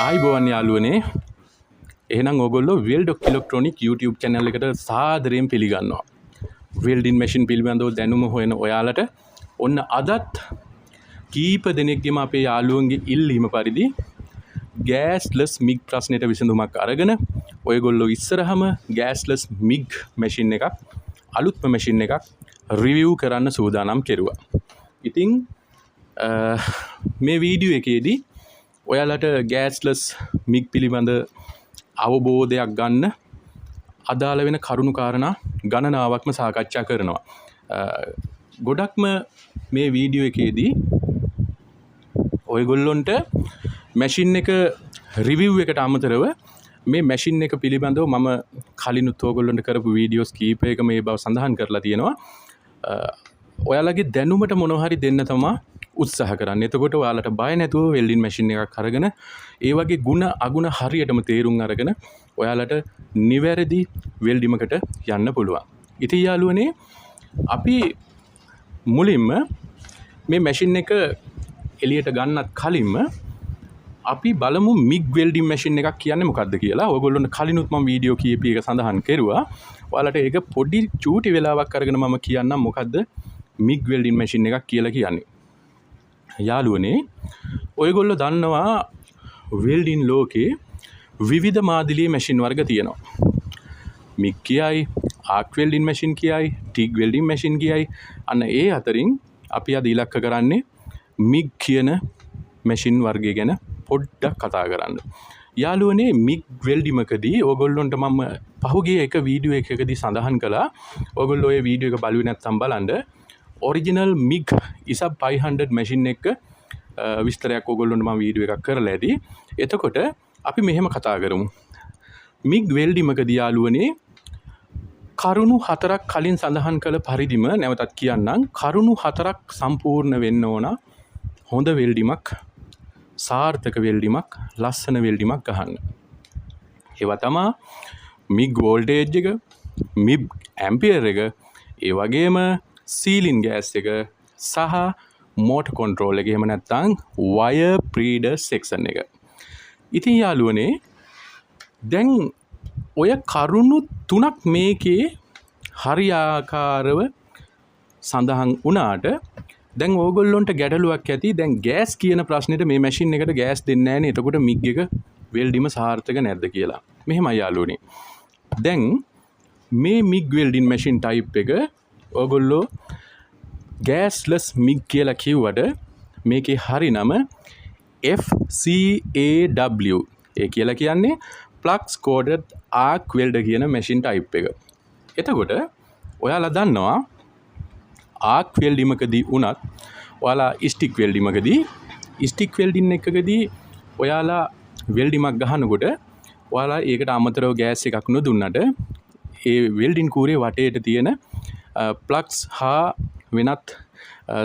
ආයිබෝවන් යාළුවනේ. එහෙනම් ඕගොල්ලෝ වෙල්ඩ් ඉලෙක්ට්‍රොනික් YouTube channel එකට සාදරයෙන් පිළිගන්නවා. වෙල්ඩින් මැෂින් පිළිබඳව දැනුම හොයන ඔයාලට ඔන්න අදත් කීප දෙනෙක්ගේම අපේ යාළුවන්ගේ ඉල්ලීම පරිදි gasless MIG ප්‍රශ්නෙට විසඳුමක් අරගෙන ඔයගොල්ලෝ ඉස්සරහම gasless MIG මැෂින් එකක් අලුත්ම මැෂින් එකක් රිවිව් කරන්න සූදානම් කෙරුවා. ඉතින් මේ වීඩියෝ එකේදී ඔයාලට gasless MIG පිළිබඳ අවබෝධයක් ගන්න අදාළ වෙන කරුණු කාරණා ගණනාවක්ම සාකච්ඡා කරනවා. ගොඩක්ම මේ වීඩියෝ එකේදී ඔයගොල්ලොන්ට මැෂින් එක රිවිව් එකට අමතරව මේ මැෂින් එක පිළිබඳව මම කලිනුත් ඔයගොල්ලොන්ට කරපු වීඩියෝස් කීපයක මේ බව සඳහන් කරලා තියෙනවා. ඔයාලගේ දැනුමට මොනවා හරි දෙන්න තමයි උත්සාහ කරන්න. එතකොට ඔයාලට බය නැතුව වෙල්ඩින් මැෂින් එකක් අරගෙන ඒ වගේ ಗುಣ අගුණ හරියටම තේරුම් අරගෙන ඔයාලට නිවැරදි වෙල්ඩිමකට යන්න පුළුවන්. ඉතින් යාළුවනේ අපි මුලින්ම මේ මැෂින් එක එළියට ගන්නත් කලින්ම අපි බලමු MIG වෙල්ඩින් මැෂින් එකක් කියන්නේ මොකක්ද කියලා. ඔයගොල්ලොන්ට කලිනුත් මම වීඩියෝ කීපයක සඳහන් කරුවා. ඔයාලට ඒක පොඩි චූටි වෙලාවක් අරගෙන මම කියන්නම් මොකද්ද MIG වෙල්ඩින් මැෂින් එකක් කියලා කියන්නේ. යාළුවනේ ඔයගොල්ලෝ දන්නවා වෙල්ඩින් ලෝකේ විවිධ මාදිලියේ මැෂින් වර්ග තියෙනවා. MIG කියයි, ආක් වෙල්ඩින් මැෂින් කියයි, ටිග් වෙල්ඩින් මැෂින් කියයි. අන්න ඒ අතරින් අපි අද ඉලක්ක කරන්නේ MIG කියන මැෂින් වර්ගය ගැන පොඩ්ඩක් කතා කරන්න. යාළුවනේ MIG වෙල්ඩිමකදී ඔයගොල්ලොන්ට මම පහුගිය එක වීඩියෝ එකකදී සඳහන් කළා. ඔයගොල්ලෝ ඒ වීඩියෝ එක බලුවේ නැත්නම් බලන්න. ඔරිජිනල් MIG ISA 500 මැෂින් එක විස්තරයක් ඔයගොල්ලොන්ට මම වීඩියෝ එකක් කරලා ඇති. එතකොට අපි මෙහෙම කතා කරමු. MIG වෙල්ඩිමකදී යාළුවනේ කරුණු 4ක් කලින් සඳහන් කළ පරිදිම නැවතත් කියන්නම්. කරුණු 4ක් සම්පූර්ණ වෙන්න ඕන හොඳ වෙල්ඩිමක්, සාර්ථක වෙල්ඩිමක්, ලස්සන වෙල්ඩිමක් ගහන්න. ඒවා තමයි MIG වෝල්ටේජ් එක, MIG ඇම්පියර් එක, ඒ වගේම සීලින් ගෑස් එක සහ මෝටර් කන්ට්‍රෝල් එක, එහෙම නැත්නම් වයර් ප්‍රීඩර් සෙක්ෂන් එක. ඉතින් යාළුවනේ දැන් ඔය කරුණු 3ක් මේකේ හරියාකාරව සඳහන් වුණාට දැන් ඕගොල්ලොන්ට ගැටලුවක් ඇති. දැන් ගෑස් කියන ප්‍රශ්නෙට මේ මැෂින් එකට ගෑස් දෙන්නේ නැහැනේ. එතකොට MIG එක වෙල්ඩිම සාර්ථක නැද්ද කියලා. මෙහෙමයි යාළුවනේ. දැන් මේ MIG වෙල්ඩින් මැෂින් ටයිප් එක ඔයගොල්ලෝ gasless MIG කියලා කිව්වට මේකේ හරි නම FCAW. ඒ කියලා කියන්නේ flux coated arc welder කියන මැෂින් ටයිප් එක. එතකොට ඔයාලා දන්නවා ආක් වෙල්ඩිමකදී වුණත් ඔයාලා ස්ටික් වෙල්ඩිමකදී ස්ටික් වෙල්ඩින් එකකදී ඔයාලා වෙල්ඩිමක් ගහනකොට ඔයාලා ඒකට අමතරව ගෑස් එකක් නොදුන්නට ඒ වෙල්ඩින් කූරේ වටේට තියෙන ප්ලග්ස් හා වෙනත්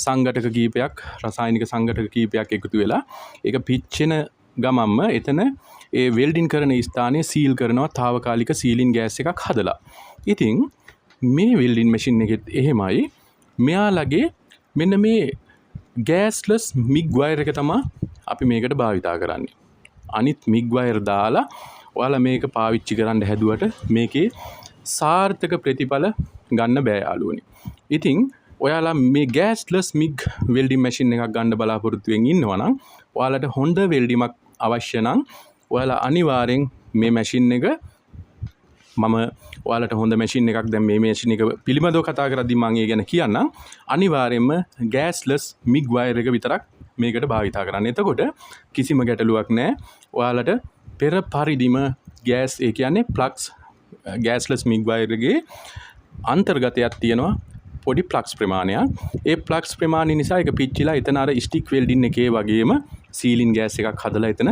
සංඝටක කීපයක්, රසායනික සංඝටක කීපයක් එකතු වෙලා ඒක පිච්චෙන ගමම්ම එතන ඒ වෙල්ඩින් කරන ස්ථානයේ සීල් කරනවා తాවකාලික සීලින් ගෑස් එකක් හදලා. ඉතින් මේ වෙල්ඩින් මැෂින් එකෙත් එහෙමයි. මෙයාලගේ මෙන්න මේ gasless MIG wire එක තමයි අපි මේකට භාවිතා කරන්නේ. අනිත් MIG wire දාලා ඔයාලා මේක පාවිච්චි කරන්න හැදුවට මේකේ සාර්ථක ප්‍රතිඵල ගන්න බෑ යාළුවනේ. ඉතින් ඔයාලා මේ gasless MIG welding machine එකක් ගන්න බලාපොරොත්තු වෙමින් ඉන්නවා නම් ඔයාලට හොඳ වෙල්ඩිමක් අවශ්‍ය නම් ඔයාලා අනිවාර්යෙන් මේ මැෂින් එක මම ඔයාලට හොඳ මැෂින් එකක් දැන් මේ මැෂින් එක පිළිබඳව කතා කරද්දී මම ඒ ගැන කියන්නම්. අනිවාර්යයෙන්ම gasless MIG wire එක විතරක් මේකට භාවිතා කරන්න. එතකොට කිසිම ගැටලුවක් නැහැ. ඔයාලට පෙර පරිදිම gas ඒ කියන්නේ plugs gasless MIG wire එකේ අන්තර්ගතයක් තියෙනවා පොඩි plugs ප්‍රමාණයක්. ඒ plugs ප්‍රමාණය නිසා ඒක පිච්චිලා එතන අර stick welding එකේ වගේම සීලින් gas එකක් හදලා එතන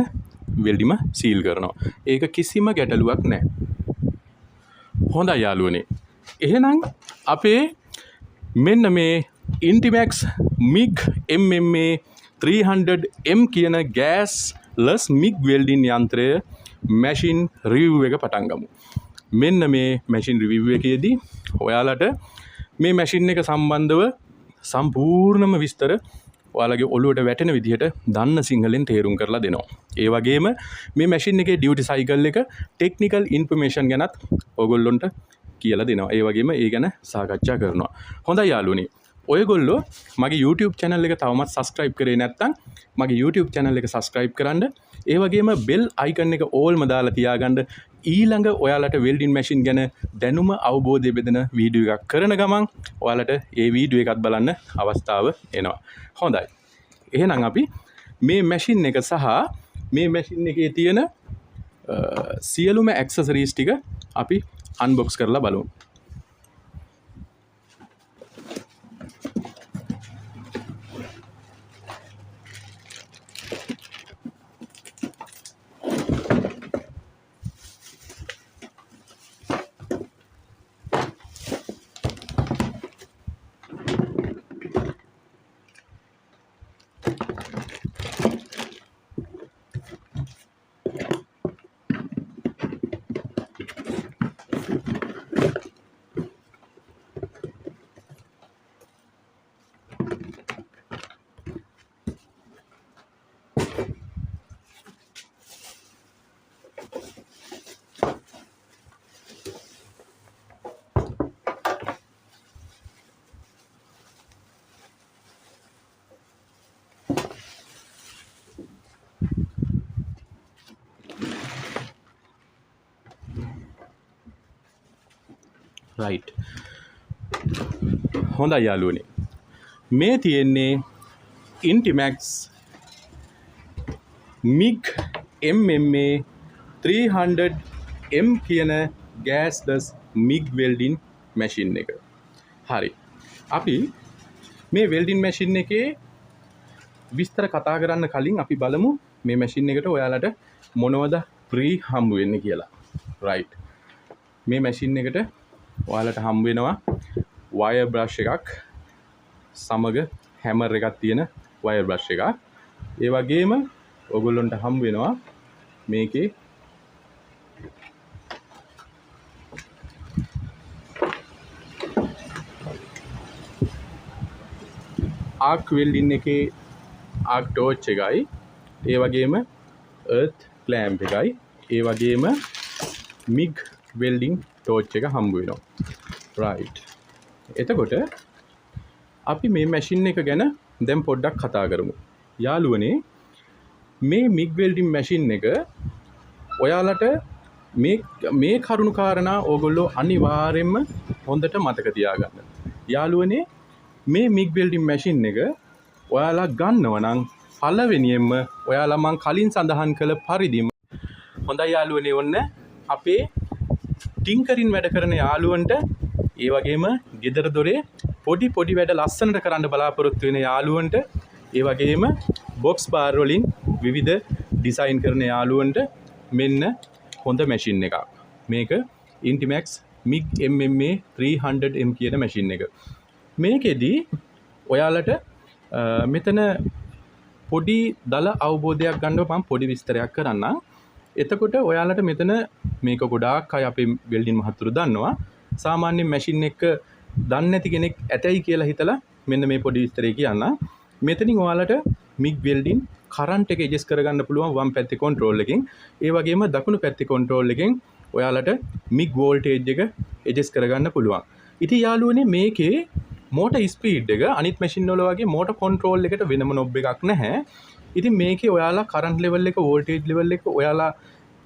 වෙල්ඩිම සීල් කරනවා. ඒක කිසිම ගැටලුවක් නැහැ. හොඳයි යාළුවනේ. එහෙනම් අපේ මෙන්න මේ Intimax MIG MMA 300M කියන gasless MIG welding යන්ත්‍රය මැෂින් රිවිව් එක පටන් ගමු. මෙන්න මේ මැෂින් රිවිව් එකේදී ඔයාලට මේ මැෂින් එක සම්බන්ධව සම්පූර්ණම විස්තර ඔයාලගේ ඔලුවට වැටෙන විදිහට දන්න සිංහලෙන් තේරුම් කරලා දෙනවා. ඒ වගේම මේ මැෂින් එකේ ඩියුටි සයිකල් එක ටෙක්නිකල් ඉන්ෆර්මේෂන් ගැනත් ඔයගොල්ලොන්ට කියලා දෙනවා. ඒ වගේම ඒ ගැන සාකච්ඡා කරනවා. හොඳයි යාළුවනේ. ඔයගොල්ලෝ මගේ YouTube channel එක තවමත් subscribe කරේ නැත්නම් මගේ YouTube channel එක subscribe කරන්න. ඒ වගේම bell icon එක all ම දාලා තියාගන්න. ඊළඟ ඔයාලට welding machine ගැන දැනුම අවබෝධය බෙදෙන වීඩියෝ එකක් කරන ගමන් ඔයාලට ඒ වීඩියෝ එකත් බලන්න අවස්ථාව එනවා. හොඳයි. එහෙනම් අපි මේ machine එක සහ මේ machine එකේ තියෙන සියලුම accessories ටික අපි unbox කරලා බලමු. right. හොඳයි යාළුවනේ. මේ තියෙන්නේ Intimax MIG MMA 300M කියන gasless MIG welding machine එක. හරි. අපි මේ welding machine එකේ විස්තර කතා කරන්න කලින් අපි බලමු මේ machine එකට ඔයාලට මොනවද free හම්බ වෙන්නේ කියලා. right. මේ machine එකට ඔයාලට හම්බ වෙනවා wire brush එකක් සමග hammer එකක් තියෙන wire brush එකක්. ඒ වගේම ඔයගොල්ලන්ට හම්බ වෙනවා මේකේ arc welding එකේ arc torch එකයි, ඒ වගේම earth clamp එකයි, ඒ වගේම MIG welding torch එක හම්බ වෙනවා. right. එතකොට අපි මේ machine එක ගැන දැන් පොඩ්ඩක් කතා කරමු. යාළුවනේ මේ MIG welding machine එක ඔයාලට මේ කරුණු කාරණා ඕගොල්ලෝ අනිවාර්යයෙන්ම හොඳට මතක තියාගන්න. යාළුවනේ මේ MIG welding machine එක ඔයාලා ගන්නවා නම් පළවෙනියෙන්ම ඔයාලා මං කලින් සඳහන් කළ පරිදිම හොඳයි යාළුවනේ ඔන්න අපේ ටින්කරින් වැඩ කරන යාළුවන්ට ඒ වගේම ගෙදර දොරේ පොඩි වැඩ ලස්සනට කරන්න බලාපොරොත්තු වෙන යාළුවන්ට ඒ වගේම බොක්ස් බාර් වලින් විවිධ ඩිසයින් කරන යාළුවන්ට මෙන්න හොඳ මැෂින් එකක්. මේක Intimax MIG MMA 300M කියන මැෂින් එක. මේකෙදී ඔයාලට මෙතන පොඩි දල අවබෝධයක් ගන්නව මම පොඩි විස්තරයක් කරන්නම්. එතකොට ඔයාලට මෙතන මේක ගොඩාක් අය අපේ වෙල්ඩින් මහතුරු දන්නවා. සාමාන්‍ය මැෂින් එක දන්නේ නැති කෙනෙක් ඇතයි කියලා හිතලා මෙන්න මේ පොඩි විස්තරය කියන්න. මෙතනින් ඔයාලට MIG welding කරන්ට් එක ඇඩ්ජස්ට් කරගන්න පුළුවන් වම් පැත්තේ කන්ට්‍රෝල් එකෙන්. ඒ වගේම දකුණු පැත්තේ කන්ට්‍රෝල් එකෙන් ඔයාලට MIG voltage එක ඇඩ්ජස්ට් කරගන්න පුළුවන්. ඉතින් යාළුවනේ මේකේ මෝටර් ස්පීඩ් එක අනිත් මැෂින් වල වගේ මෝටර් කන්ට්‍රෝල් එකට වෙනම නොබ් එකක් නැහැ. ඉතින් මේකේ ඔයාලා කරන්ට් ලෙවල් එක වෝල්ටේජ් ලෙවල් එක ඔයාලා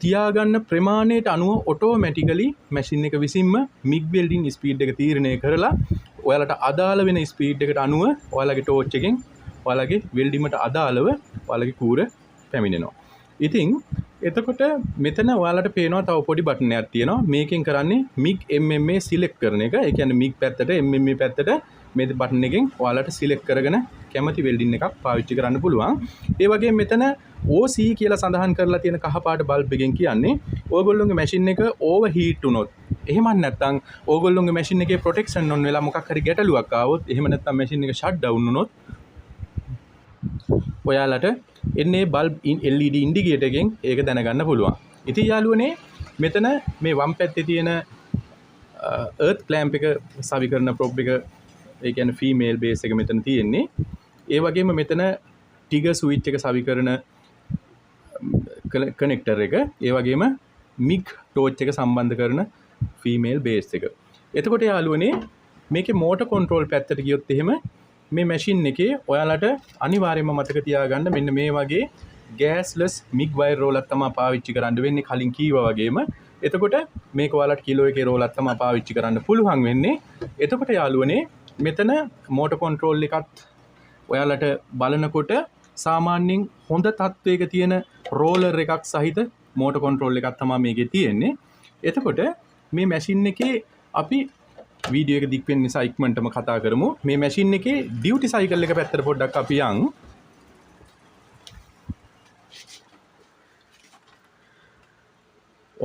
තියාගන්න ප්‍රමාණයට අනුව ඔටෝමැටිකලි මැෂින් එක විසින්ම MIG welding ස්පීඩ් එක තීරණය කරලා ඔයාලට අදාළ වෙන ස්පීඩ් එකට අනුව ඔයාලගේ ටෝච් එකෙන් ඔයාලගේ වෙල්ඩිමට අදාළව ඔයාලගේ කූර පැමිණෙනවා. ඉතින් එතකොට මෙතන ඔයාලට පේනවා තව පොඩි බටන් එකක් තියෙනවා. මේකෙන් කරන්නේ MIG MMA සිලෙක්ට් කරන එක. ඒ කියන්නේ MIG පැත්තට MMA පැත්තට මේ බටන් එකෙන් ඔයාලට සිලෙක්ට් කරගෙන කැමති වෙල්ඩින් එකක් පාවිච්චි කරන්න පුළුවන්. ඒ වගේම මෙතන OC කියලා සඳහන් කරලා තියෙන කහ පාට බල්බ් එකෙන් කියන්නේ ඕගොල්ලෝගේ මැෂින් එක ඕවර් හීට් වුණොත් එහෙම නැත්නම් ඕගොල්ලෝගේ මැෂින් එකේ ප්‍රොටෙක්ෂන් ඔන් වෙලා මොකක් හරි ගැටලුවක් ආවොත් එහෙම නැත්නම් මැෂින් එක ෂට් ඩවුන් වුණොත් ඔයාලට එන්නේ බල්බ් LED ඉන්ඩිකේටර් එකෙන් ඒක දැනගන්න පුළුවන්. ඉතින් යාළුවනේ මෙතන මේ වම් පැත්තේ තියෙන earth clamp එක සවි කරන probe එක ඒ කියන්නේ female base එක මෙතන තියෙන්නේ. ඒ වගේම මෙතන ටිගර් ස්විච් එක සවි කරන කනෙක්ටර් එක, ඒ වගේම මිග් ටෝච් එක සම්බන්ධ කරන ෆීමේල් බේස් එක. එතකොට යාළුවනේ මේකේ මෝටර් කන්ට්‍රෝල් පැත්තට ගියොත් එහෙම මේ මැෂින් එකේ ඔයාලට අනිවාර්යයෙන්ම මතක තියාගන්න මෙන්න මේ වගේ gasless MIG wire roller තමයි පාවිච්චි කරන්න වෙන්නේ කලින් කීවා වගේම. එතකොට මේක ඔයාලට කිලෝ එකේ roller තමයි පාවිච්චි කරන්න පුළුවන් වෙන්නේ. එතකොට යාළුවනේ මෙතන මෝටර් කන්ට්‍රෝල් එකත් ඔයාලට බලනකොට සාමාන්‍යයෙන් හොඳ තත්වයක තියෙන රෝලර් එකක් සහිත මෝටර් කන්ට්‍රෝල් එකක් තමයි මේකේ තියෙන්නේ. එතකොට මේ මැෂින් එකේ අපි වීඩියෝ එක දික් වෙන නිසා ඉක්මනටම කතා කරමු. මේ මැෂින් එකේ ඩියුටි සයිකල් එක පැත්තට පොඩ්ඩක් අපි යන්.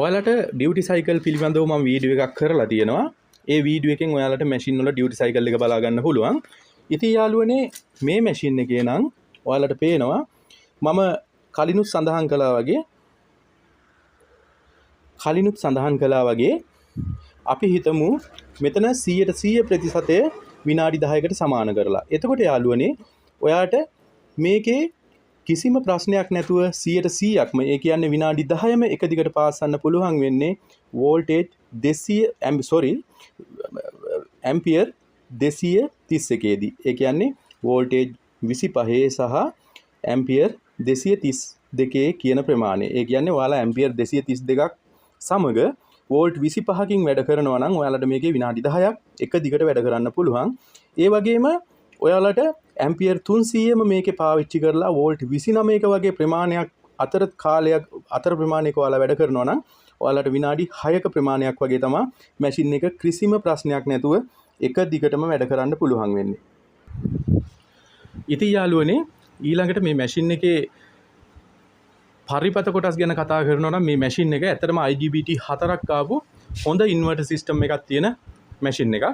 ඔයාලට ඩියුටි සයිකල් පිළිබඳව මම වීඩියෝ එකක් කරලා තියෙනවා. ඒ වීඩියෝ එකෙන් ඔයාලට මැෂින් වල ඩියුටි සයිකල් එක බලා ගන්න පුළුවන්. ඉතින් යාළුවනේ මේ මැෂින් එකේ නම් ඔයාලට පේනවා මම කලිනුත් සඳහන් කළා වගේ අපි හිතමු මෙතන 100% ප්‍රතිශතය විනාඩි 10කට සමාන කරලා. එතකොට යාළුවනේ ඔයාට මේකේ කිසිම ප්‍රශ්නයක් නැතුව 100%ක්ම ඒ කියන්නේ විනාඩි 10ම එක දිගට පාස්සන්න පුළුවන් වෙන්නේ වෝල්ටේජ් 200 ඇම්පියර් 231 දී. ඒ කියන්නේ වෝල්ටේජ් 25 සහ ඇම්පියර් 232 කියන ප්‍රමාණය. ඒ කියන්නේ ඔයාලා ඇම්පියර් 232ක් සමග වෝල්ට් 25කින් වැඩ කරනවා නම් ඔයාලට මේකේ විනාඩි 10ක් එක දිගට වැඩ කරන්න පුළුවන්. ඒ වගේම ඔයාලට ඇම්පියර් 300ම මේකේ පාවිච්චි කරලා වෝල්ට් 29ක වගේ ප්‍රමාණයක් අතර ප්‍රමාණයක ඔයාලා වැඩ කරනවා නම් ඔයාලට විනාඩි 6ක ප්‍රමාණයක් වගේ තමයි මැෂින් එක කිසිම ප්‍රශ්නයක් නැතුව එක දිගටම වැඩ කරන්න පුළුවන් වෙන්නේ. ඉතින් යාළුවනේ ඊළඟට මේ මැෂින් එකේ පරිපත කොටස් ගැන කතා කරනවා නම් මේ මැෂින් එක ඇත්තටම IGBT 4ක් ආපු හොඳ ඉන්වර්ටර් සිස්ටම් එකක් තියෙන මැෂින් එකක්.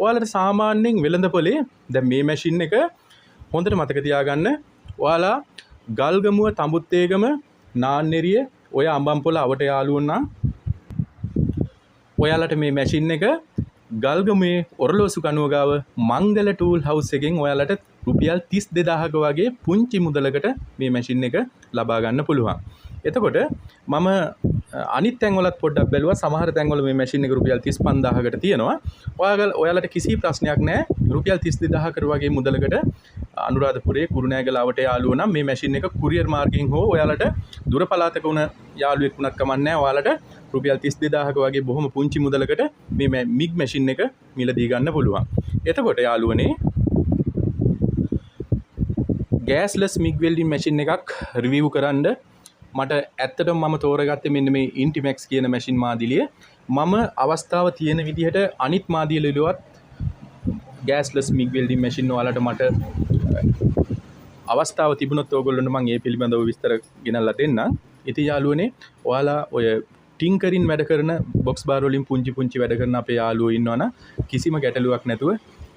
ඔයාලට සාමාන්‍යයෙන් වෙළඳපොලේ දැන් මේ මැෂින් එක හොඳට මතක තියාගන්න. ඔයාලා ගල්ගමුව, තඹුත්තේගම, නාන්නෙරිය, ඔය අඹම්පොළ අවට යාළුවෝ නම් ඔයාලට මේ මැෂින් එක ගල්ගමුවේ ඔරලෝසු කනුව ගාව මංගල ටූල් හවුස් එකෙන් ඔයාලට රුපියල් 32000ක වගේ පුංචි මුදලකට මේ මැෂින් එක ලබා ගන්න පුළුවන්. එතකොට මම අනිත් තැන්වලත් පොඩ්ඩක් බැලුවා. සමහර තැන්වල මේ මැෂින් එක රුපියල් 35000කට තියෙනවා. ඔයාලට කිසි ප්‍රශ්නයක් නැහැ. රුපියල් 32000කට වගේ මුදලකට අනුරාධපුරයේ කුරුණෑගල අවට යාළුවෝ නම් මේ මැෂින් එක කුරියර් මාර්ගයෙන් හෝ ඔයාලට දුර පළාතක වුණ යාළුවෙක් වුණත් කමක් නැහැ. ඔයාලට රුපියල් 32000ක වගේ බොහොම පුංචි මුදලකට මේ මිග් මැෂින් එක මිලදී ගන්න පුළුවන්. එතකොට යාළුවනේ gasless MIG welding machine එකක් රිවිව් කරන්න මට ඇත්තටම මම තෝරගත්තේ මෙන්න මේ Intimax කියන මැෂින් මාදිලිය. මම අවස්ථාව තියෙන විදිහට අනිත් මාදිලියලුවත් gasless MIG welding machine වලට මට අවස්ථාව තිබුණොත් ඕගොල්ලන්ට මම ඒ පිළිබඳව විස්තර ගෙනල්ලා දෙන්නම්. ඉතින් යාළුවනේ ඔයාලා ඔය ටින්කරින් වැඩ කරන බොක්ස් බාර් වලින් පුංචි වැඩ කරන අපේ යාළුවෝ ඉන්නවනම් කිසිම ගැටලුවක් නැතුව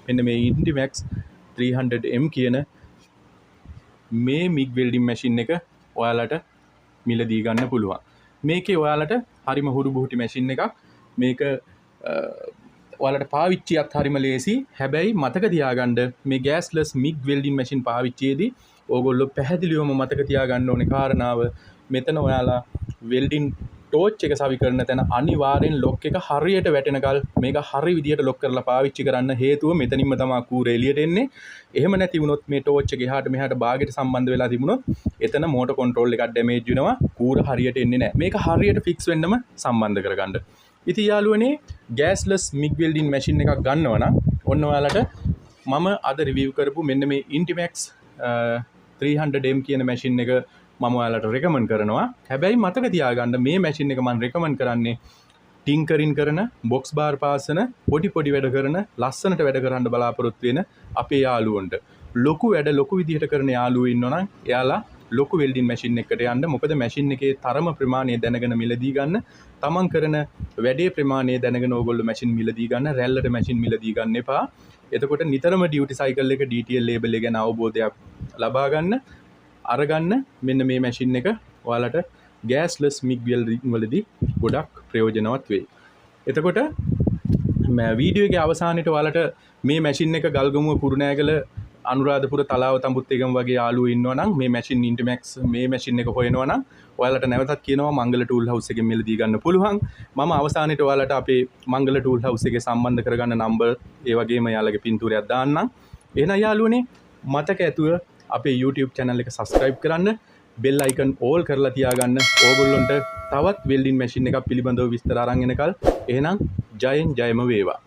මෙන්න මේ Intimax 300M කියන මේ MIG welding machine එක ඔයාලට මිලදී ගන්න පුළුවන්. මේකේ ඔයාලට හරිම හුරු බුහුටි මැෂින් එකක්. මේක ඔයාලට පාවිච්චියත් හරිම ලේසි. හැබැයි මතක තියාගන්න මේ gasless MIG welding machine පාවිච්චියේදී ඕගොල්ලෝ පැහැදිලිවම මතක තියාගන්න ඕනේ කාරණාව මෙතන ඔයාලා welding torch එක සවි කරන තැන අනිවාර්යෙන් lock එක හරියට වැටෙනකල් මේක හරි විදියට lock කරලා පාවිච්චි කරන්න. හේතුව මෙතනින්ම තමයි කූර එළියට එන්නේ. එහෙම නැති වුණොත් මේ torch එක එහාට මෙහාට බාගෙට සම්බන්ධ වෙලා තිබුණොත් එතන motor control එකක් damage වෙනවා. කූර හරියට එන්නේ නැහැ. මේක හරියට fix වෙන්නම සම්බන්ධ කරගන්න. ඉතින් යාළුවනේ gasless MIG welding machine එකක් ගන්නවා නම් ඔන්න ඔයාලට මම අද review කරපු මෙන්න මේ Intimax 300M කියන machine එක මම ඔයාලට recommend කරනවා. හැබැයි මතක තියාගන්න මේ machine එක මම recommend කරන්නේ ටින්කරින් කරන, box bar පාසන, පොඩි වැඩ කරන, ලස්සනට වැඩ කරන්න බලාපොරොත්තු වෙන අපේ යාළුවන්ට. ලොකු වැඩ ලොකු විදිහට කරන යාළුවෝ ඉන්නවා නම් එයාලා ලොකු වෙල්ඩින් මැෂින් එකකට යන්න. මොකද මැෂින් එකේ තරම ප්‍රමාණය දැනගෙන මිලදී ගන්න, තමන් කරන වැඩේ ප්‍රමාණය දැනගෙන ඕගොල්ලෝ මැෂින් මිලදී ගන්න, රැල්ලට මැෂින් මිලදී ගන්න එපා. එතකොට නිතරම ඩියුටි සයිකල් එක DTL ලේබල් එක ගැන අවබෝධයක් ලබා ගන්න, අරගන්න. මෙන්න මේ මැෂින් එක ඔයාලට gasless MIG welding වලදී ගොඩක් ප්‍රයෝජනවත් වෙයි. එතකොට වීඩියෝ එකේ අවසානයේට ඔයාලට මේ මැෂින් එක ගල්ගමුව කුරුණෑගල අනුරාධපුර තලාව තඹුත්තේගම වගේ යාළුවෝ ඉන්නවා නම් මේ මැෂින් ඉන්ටිමැක්ස් මේ මැෂින් එක හොයනවා නම් ඔයාලට නැවතත් කියනවා මංගල ටූල් හවුස් එකෙන් මිලදී ගන්න පුළුවන්. මම අවසානයේට ඔයාලට අපේ මංගල ටූල් හවුස් එකේ සම්බන්ධ කරගන්න නම්බර් ඒ වගේම යාළුවගේ පින්තූරයක් දාන්නම්. එහෙනම් යාළුවනේ මතක ඇතුව අපේ YouTube channel එක subscribe කරන්න, bell icon all කරලා තියාගන්න. ඕගොල්ලොන්ට තවත් welding machine එකක් පිළිබඳව විස්තර අරන් එනකල් එහෙනම් ජයෙන් ජයම වේවා.